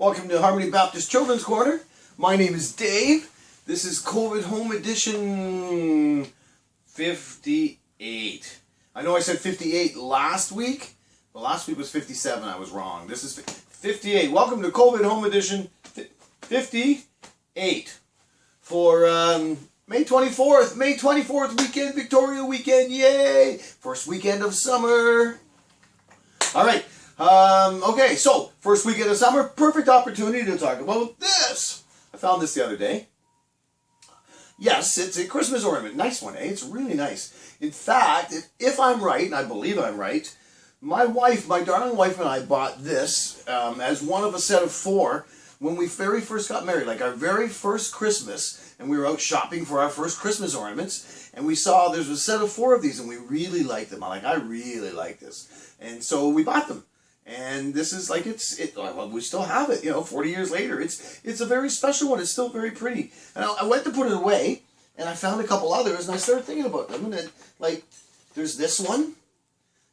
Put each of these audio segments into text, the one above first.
Welcome to Harmony Baptist Children's Corner. My name is Dave. This is COVID Home Edition 58. I know I said 58 last week, but last week was 57. I was wrong. This is 58. Welcome to COVID Home Edition 58 for May 24th. May 24th weekend, Victoria weekend. Yay! First weekend of summer. All right. Okay, so first weekend of summer, perfect opportunity to talk about this. I found this the other day. Yes, it's a Christmas ornament. Nice one, eh? It's really nice. In fact, if I'm right, and I believe I'm right, my wife, my darling wife and I bought this as one of a set of 4 when we very first got married, like our very first Christmas, and we were out shopping for our first Christmas ornaments, and we saw there's a set of 4 of these, and we really liked them. I really like this. And so we bought them. And this is like, well, we still have it, 40 years later. It's a very special one. It's still very pretty. And I went to put it away, and I found a couple others, and I started thinking about them. And then, like, there's this one,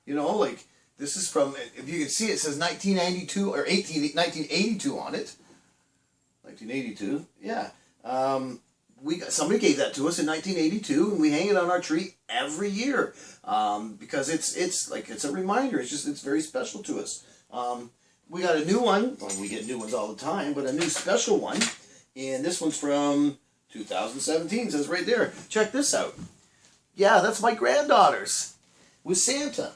like, this is from, if you can see, it says 1992, or 1982 on it. 1982, yeah. Somebody gave that to us in 1982, and we hang it on our tree every year because it's a reminder. It's very special to us. We got a new one. Well, we get new ones all the time, but a new special one, and this one's from 2017. It says right there. Check this out. Yeah, that's my granddaughter's with Santa,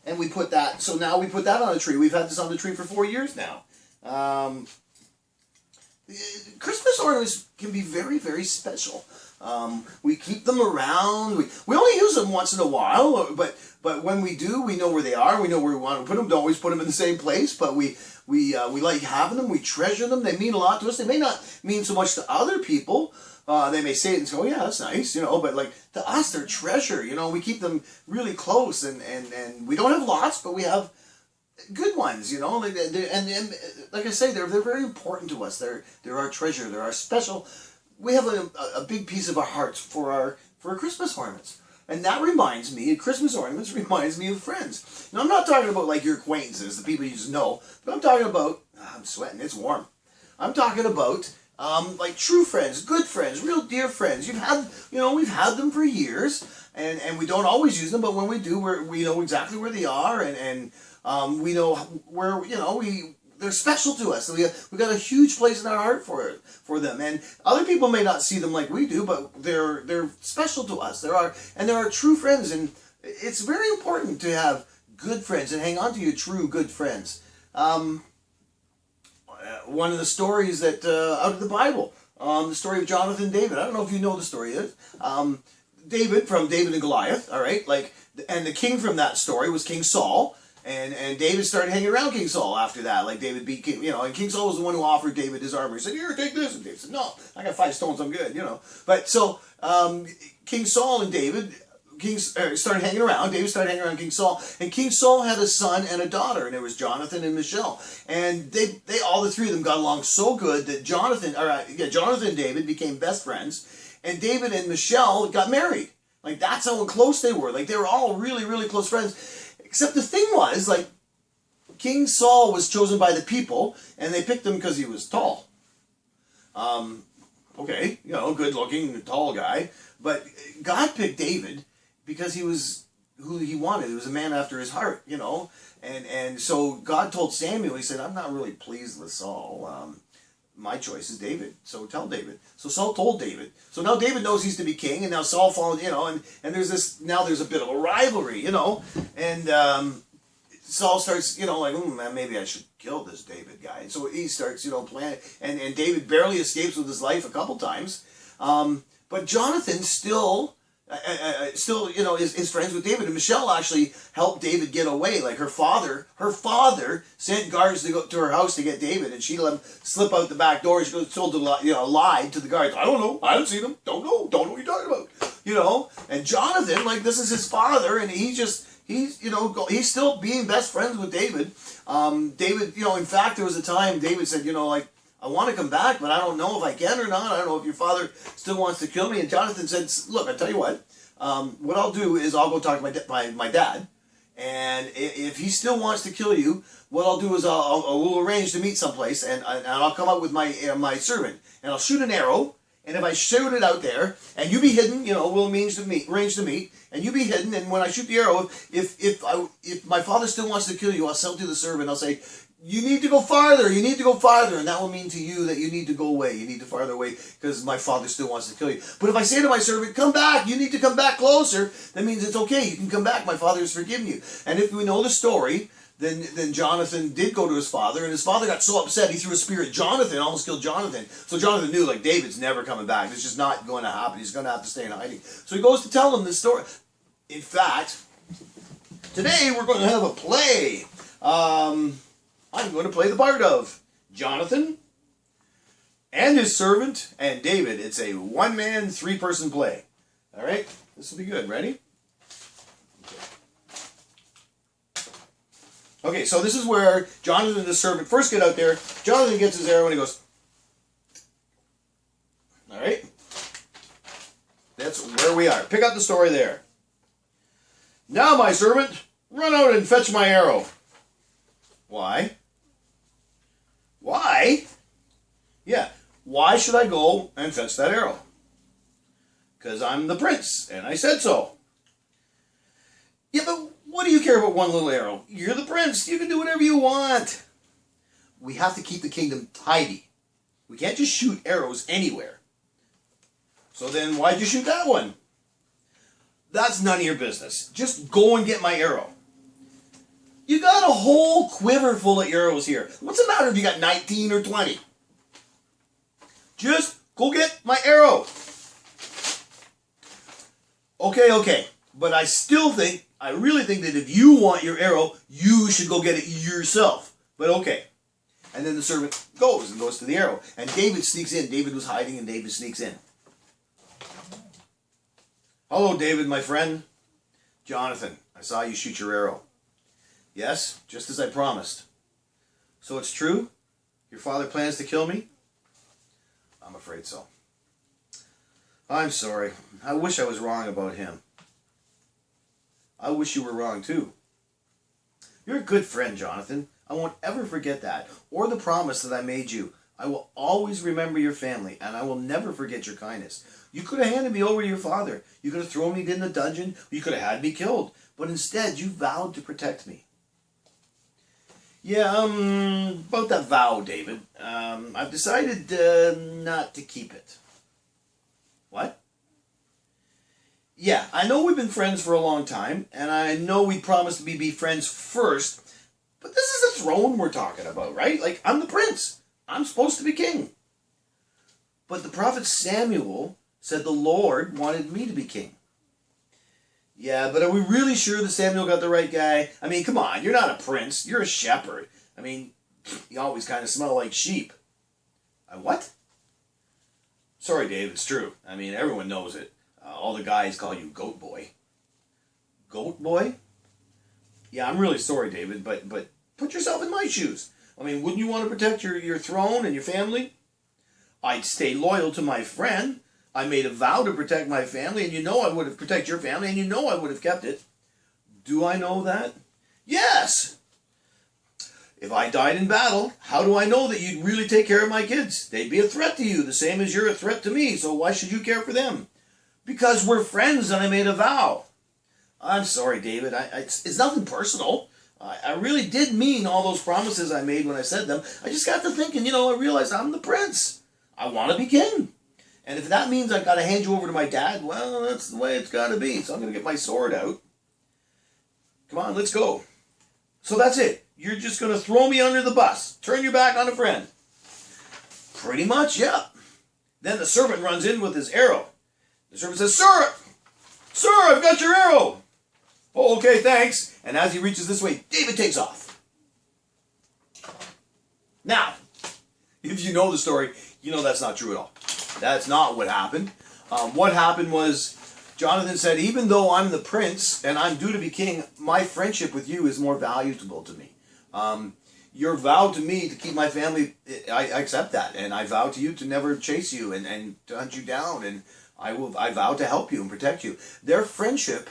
and we put that. So now we put that on the tree. We've had this on the tree for 4 years now. Christmas ornaments can be very, very special. We keep them around. We only use them once in a while, but when we do, we know where they are. We know where we want to put them. Don't always put them in the same place, but we like having them. We treasure them. They mean a lot to us. They may not mean so much to other people. They may say it and say, "Oh yeah, that's nice," but like to us, they're treasure. We keep them really close, and we don't have lots, but we have good ones, and like I say, they're very important to us. They're our treasure. They're our special. We have a big piece of our hearts for our Christmas ornaments, and that reminds me. Christmas ornaments reminds me of friends. Now I'm not talking about like your acquaintances, the people you just know, but I'm talking about. I'm sweating. It's warm. I'm talking about like true friends, good friends, real dear friends. We've had them for years, and we don't always use them, but when we do, we know exactly where they are, and we know where, they're special to us. So we got a huge place in our heart for them. And other people may not see them like we do, but they're special to us. They're our true friends. And it's very important to have good friends and hang on to your true good friends. One of the stories that out of the Bible, the story of Jonathan and David. I don't know if you know the story. David from David and Goliath. All right, and the king from that story was King Saul. And David started hanging around King Saul after that. Like David beat King, and King Saul was the one who offered David his armor. He said, "Here, take this." And David said, "No, I got 5 stones, I'm good." But so King Saul and David, started hanging around. David started hanging around King Saul, and King Saul had a son and a daughter, and it was Jonathan and Michelle. And they all the 3 of them got along so good that Jonathan and David became best friends, and David and Michelle got married. Like that's how close they were. Like they were all really, really close friends. Except the thing was, like, King Saul was chosen by the people, and they picked him because he was tall. Okay, good-looking, tall guy. But God picked David because he was who he wanted. He was a man after his heart, And so God told Samuel, he said, "I'm not really pleased with Saul. My choice is David, so tell David." So Saul told David. So now David knows he's to be king, and now Saul followed, and there's a bit of a rivalry, and Saul starts, man, maybe I should kill this David guy. And so he starts, planning, and David barely escapes with his life a couple times, but Jonathan still is friends with David, and Michelle actually helped David get away. Like her father sent guards to go to her house to get David, and she let him slip out the back door. She lied to the guards. "I don't know, I haven't seen him, don't know what you're talking about," And Jonathan, like this is his father, and he's still being best friends with David. David, in fact, there was a time David said, "I want to come back, but I don't know if I can or not. I don't know if your father still wants to kill me." And Jonathan said, "Look, I tell you what I'll do is I'll go talk to my dad, And if he still wants to kill you, what I'll do is we'll arrange to meet someplace, and I'll come out with my servant, and I'll shoot an arrow. And if I shoot it out there, and you be hidden, we'll arrange to meet, and you be hidden. And when I shoot the arrow, if my father still wants to kill you, I'll sell to the servant. I'll say, you need to go farther. You need to go farther, and that will mean to you that you need to go away. You need to farther away because my father still wants to kill you. But if I say to my servant, come back, you need to come back closer, that means it's okay. You can come back. My father has forgiven you. And if we know the story, then Jonathan did go to his father, and his father got so upset he threw a spear at Jonathan, almost killed Jonathan. So Jonathan knew, like, David's never coming back. It's just not going to happen. He's going to have to stay in hiding. So he goes to tell him this story. In fact, today we're going to have a play. I'm going to play the part of Jonathan and his servant and David. It's a one-man, three-person play. All right? This will be good. Ready? Okay, so this is where Jonathan and his servant first get out there. Jonathan gets his arrow and he goes, all right? That's where we are. Pick up the story there. Now, my servant, run out and fetch my arrow. Why? Why? Yeah, why should I go and fetch that arrow? Because I'm the prince, and I said so. Yeah, but what do you care about one little arrow? You're the prince. You can do whatever you want. We have to keep the kingdom tidy. We can't just shoot arrows anywhere. So then why'd you shoot that one? That's none of your business. Just go and get my arrow. You got a whole quiver full of arrows here. What's the matter if you got 19 or 20? Just go get my arrow. Okay. But I really think that if you want your arrow, you should go get it yourself. But okay. And then the servant goes to the arrow. And David sneaks in. David was hiding and David sneaks in. Hello, David, my friend. Jonathan, I saw you shoot your arrow. Yes, just as I promised. So it's true? Your father plans to kill me? I'm afraid so. I'm sorry. I wish I was wrong about him. I wish you were wrong too. You're a good friend, Jonathan. I won't ever forget that, or the promise that I made you. I will always remember your family, and I will never forget your kindness. You could have handed me over to your father. You could have thrown me in the dungeon. You could have had me killed. But instead, you vowed to protect me. Yeah, about that vow, David. I've decided not to keep it. What? Yeah, I know we've been friends for a long time, and I know we promised to be friends first, but this is a throne we're talking about, right? Like, I'm the prince. I'm supposed to be king. But the prophet Samuel said the Lord wanted me to be king. Yeah, but are we really sure that Samuel got the right guy? I mean, come on, you're not a prince. You're a shepherd. I mean, you always kind of smell like sheep. What? Sorry, Dave, it's true. I mean, everyone knows it. All the guys call you Goat Boy. Goat Boy? Yeah, I'm really sorry, David, but put yourself in my shoes. I mean, wouldn't you want to protect your throne and your family? I'd stay loyal to my friend. I made a vow to protect my family, and you know I would have protected your family, and you know I would have kept it. Do I know that? Yes! If I died in battle, how do I know that you'd really take care of my kids? They'd be a threat to you, the same as you're a threat to me, so why should you care for them? Because we're friends and I made a vow. I'm sorry, David. It's nothing personal. I really did mean all those promises I made when I said them. I just got to thinking, I realized I'm the prince. I want to be king. And if that means I've got to hand you over to my dad, well, that's the way it's got to be. So I'm going to get my sword out. Come on, let's go. So that's it. You're just going to throw me under the bus. Turn your back on a friend. Pretty much, yeah. Then the servant runs in with his arrow. The servant says, Sir, I've got your arrow. Oh, okay, thanks. And as he reaches this way, David takes off. Now, if you know the story, you know that's not true at all. That's not what happened. What happened was Jonathan said, even though I'm the prince and I'm due to be king, my friendship with you is more valuable to me. Your vow to me to keep my family, I accept that. And I vow to you to never chase you and to hunt you down. And I vow to help you and protect you. Their friendship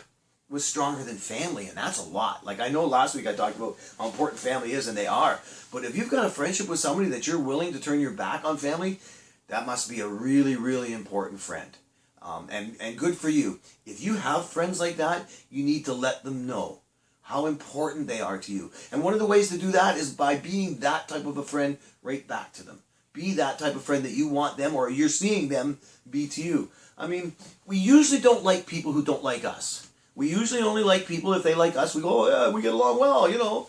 was stronger than family, and that's a lot. Like I know last week I talked about how important family is, and they are. But if you've got a friendship with somebody that you're willing to turn your back on family, that must be a really, really important friend. And good for you. If you have friends like that, you need to let them know how important they are to you. And one of the ways to do that is by being that type of a friend right back to them. Be that type of friend that you want them, or you're seeing them be to you. I mean, we usually don't like people who don't like us. We usually only like people if they like us. We go, oh yeah, we get along well, you know.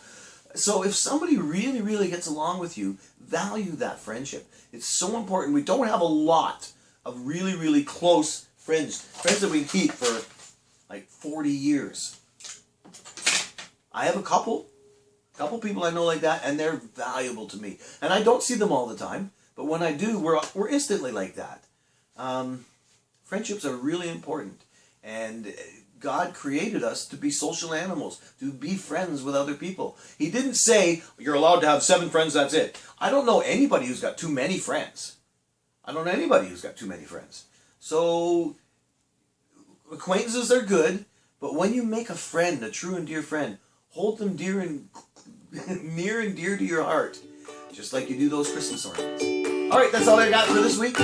So if somebody really, really gets along with you, value that friendship. It's so important. We don't have a lot of really, really close friends. Friends that we keep for like 40 years. I have a couple people I know like that, and they're valuable to me. And I don't see them all the time, but when I do, we're instantly like that. Friendships are really important. And God created us to be social animals, to be friends with other people. He didn't say, you're allowed to have 7 friends, that's it. I don't know anybody who's got too many friends. I don't know anybody who's got too many friends. So, acquaintances are good, but when you make a friend, a true and dear friend, hold them dear and near and dear to your heart, just like you do those Christmas ornaments. All right, that's all I got for this week.